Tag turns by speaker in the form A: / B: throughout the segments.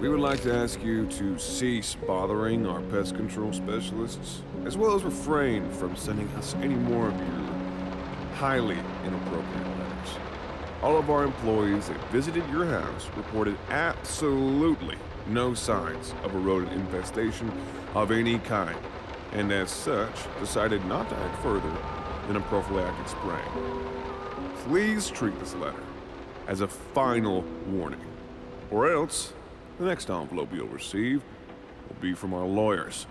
A: We would like to ask you to cease bothering our pest control specialists, as well as refrain from sending us any more of your highly inappropriate letters. All of our employees that visited your house reported absolutely no signs of a rodent infestation of any kind, and as such, decided not to act further than a prophylactic spray. Please treat this letter as a final warning, or else the next envelope you'll receive will be from our lawyers.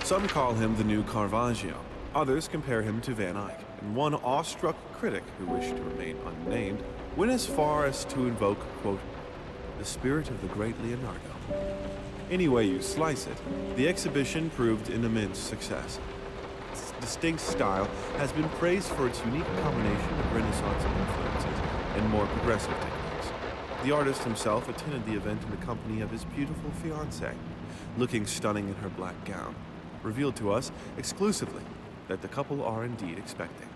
B: Some call him the new Caravaggio. Others compare him to Van Eyck, and one awestruck critic who wished to remain unnamed went as far as to invoke, quote, the spirit of the great Leonardo. Any way you slice it, the exhibition proved an immense success. Its distinct style has been praised for its unique combination of Renaissance influences and more progressive techniques. The artist himself attended the event in the company of his beautiful fiancée, looking stunning in her black gown, revealed to us exclusively that the couple are indeed expecting.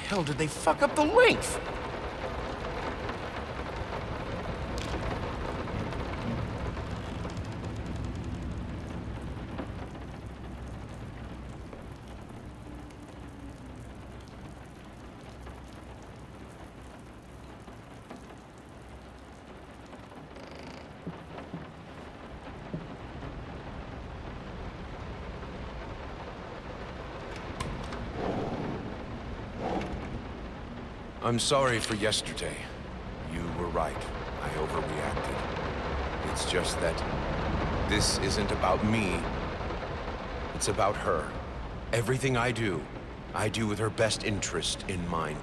C: How did they fuck up the length? I'm sorry for yesterday. You were right. I overreacted. It's just that this isn't about me. It's about her. Everything I do with her best interest in mind.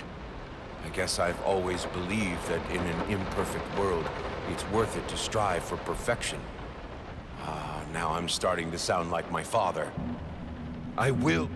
C: I guess I've always believed that in an imperfect world, it's worth it to strive for perfection. Now I'm starting to sound like my father. I will...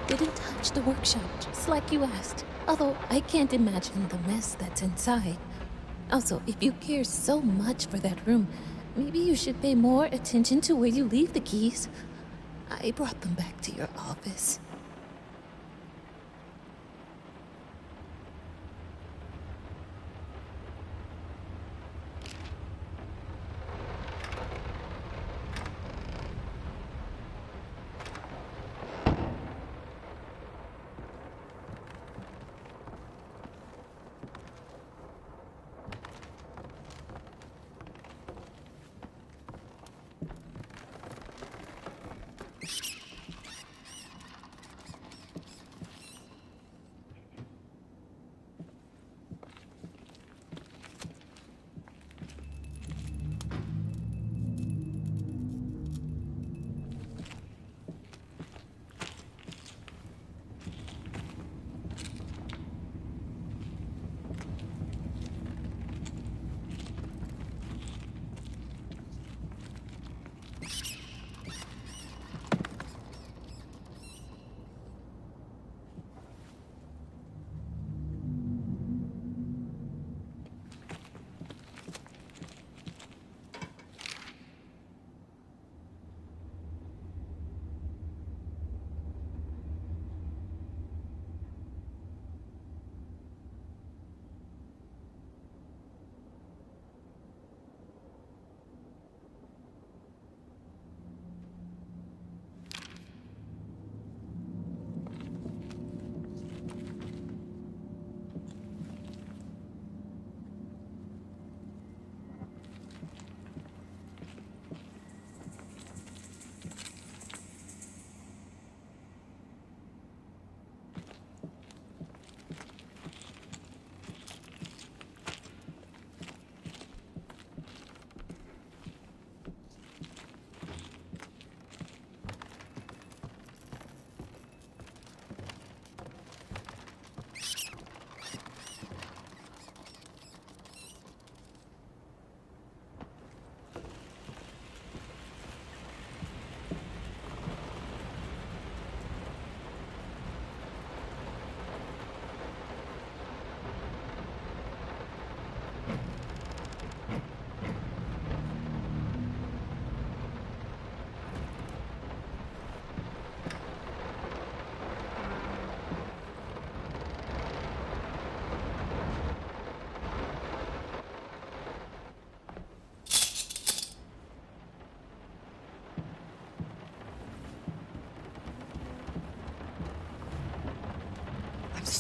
D: Didn't touch the workshop, just like you asked. Although I can't imagine the mess that's inside. Also, if you care so much for that room, maybe you should pay more attention to where you leave the keys. I brought them back to your office.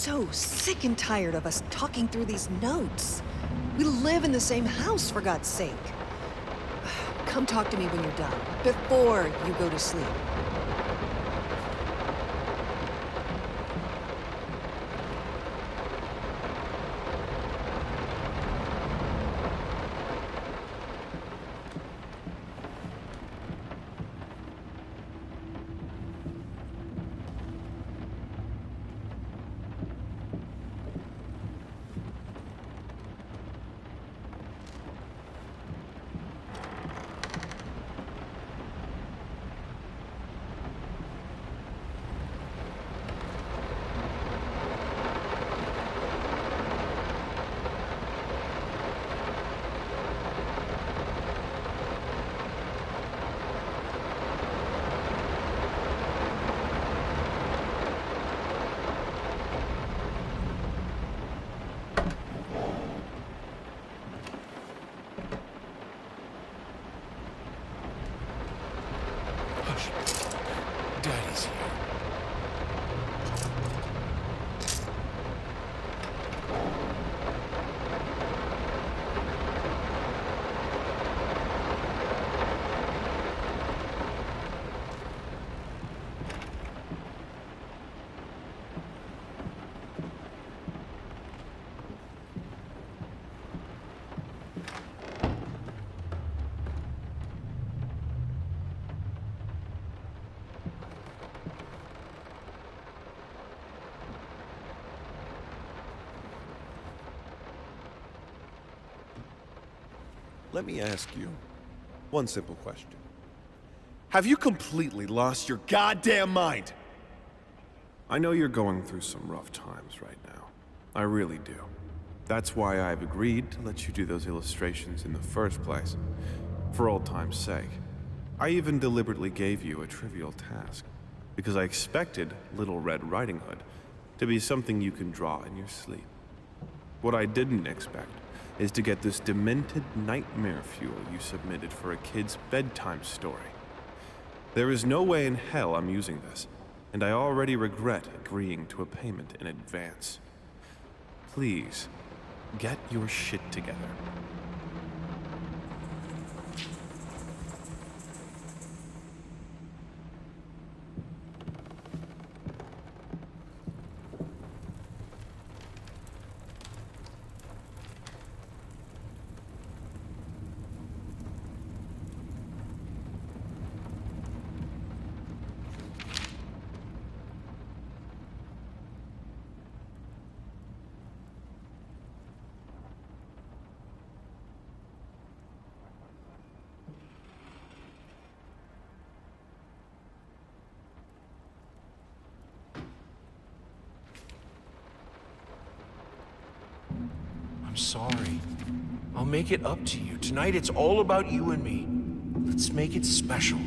E: so sick and tired of us talking through these notes. We live in the same house, for God's sake. Come talk to me when you're done, before you go to sleep.
C: Daddy's here.
B: Let me ask you one simple question. Have you completely lost your goddamn mind?
A: I know you're going through some rough times right now. I really do. That's why I've agreed to let you do those illustrations in the first place, for old time's sake. I even deliberately gave you a trivial task, because I expected Little Red Riding Hood to be something you can draw in your sleep. What I didn't expect is to get this demented nightmare fuel you submitted for a kid's bedtime story. There is no way in hell I'm using this, and I already regret agreeing to a payment in advance. Please, get your shit together.
C: I'm sorry. I'll make it up to you. Tonight it's all about you and me. Let's make it special.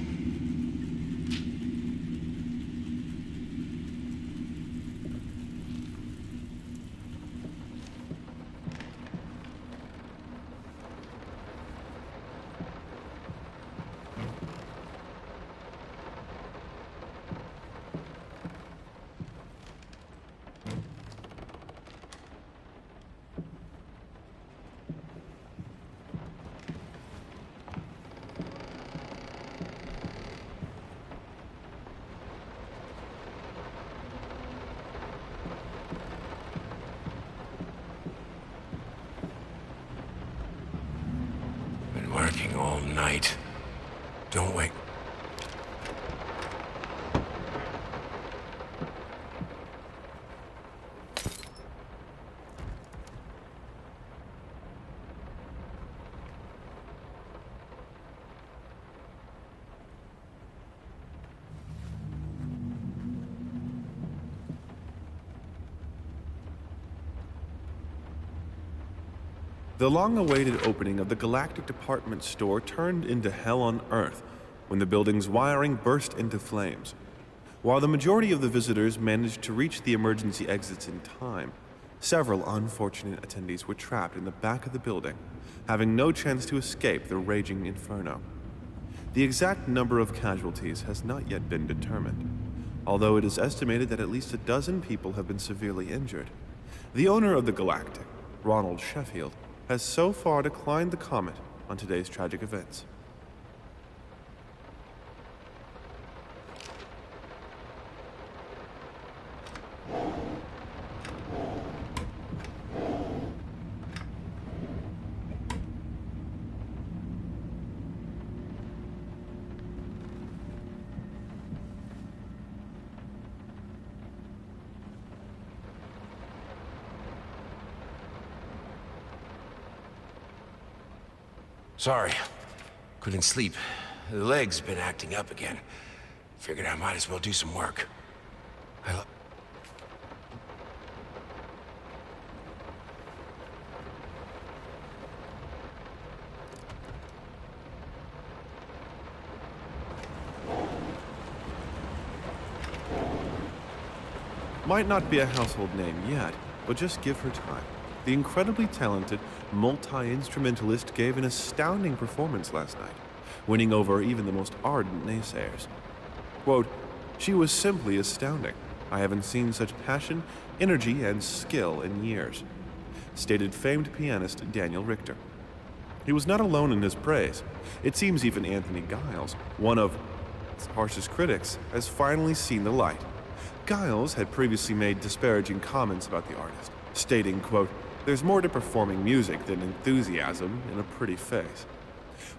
C: Working all night. Don't wait.
A: The long-awaited opening of the Galactic Department store turned into hell on Earth when the building's wiring burst into flames. While the majority of the visitors managed to reach the emergency exits in time, several unfortunate attendees were trapped in the back of the building, having no chance to escape the raging inferno. The exact number of casualties has not yet been determined,
B: although it is estimated that at least a dozen people have been severely injured. The owner of the Galactic, Ronald Sheffield, has so far declined the comment on today's tragic events.
C: Sorry. Couldn't sleep. The leg's been acting up again. Figured I might as well do some work.
B: Might not be a household name yet, but just give her time. The incredibly talented multi-instrumentalist gave an astounding performance last night, winning over even the most ardent naysayers. Quote, "She was simply astounding. I haven't seen such passion, energy, and skill in years," stated famed pianist Daniel Richter. He was not alone in his praise. It seems even Anthony Giles, one of its harshest critics, has finally seen the light. Giles had previously made disparaging comments about the artist, stating, quote, "There's more to performing music than enthusiasm in a pretty face."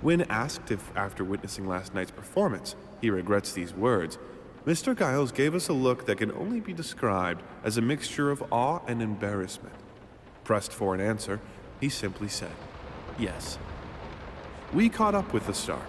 B: When asked if, after witnessing last night's performance, he regrets these words, Mr. Giles gave us a look that can only be described as a mixture of awe and embarrassment. Pressed for an answer, he simply said, "Yes." We caught up with the star.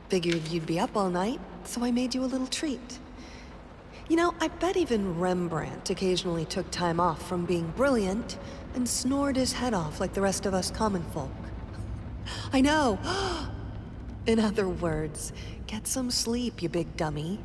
E: Figured you'd be up all night, so I made you a little treat. You know, I bet even Rembrandt occasionally took time off from being brilliant and snored his head off like the rest of us common folk. I know! In other words, get some sleep, you big dummy.